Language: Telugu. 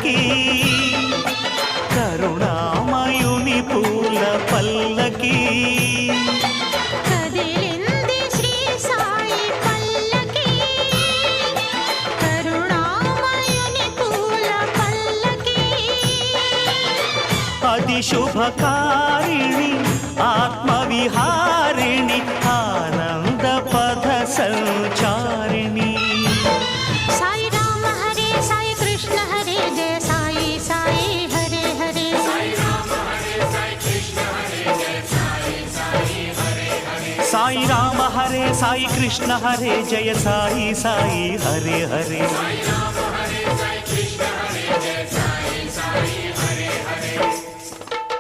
పల్లకి కరుణామయుని పూల పల్లకి కదిలింది శ్రీ సాయి పల్లకి కరుణామయుని పూల పల్లకి అది శుభకారిణి ఆత్మవిహారిణి ఆనంద పథ సంచారిణి సాయి రామ హరే సాయి కృష్ణ హరే జయ సాయి సాయి హరే హరే సాయి రామ హరే సాయి కృష్ణ హరే జయ సాయి సాయి హరే హరే సాయి రామ హరే సాయి కృష్ణ హరే జయ సాయి సాయి హరే హరే సాయి రామ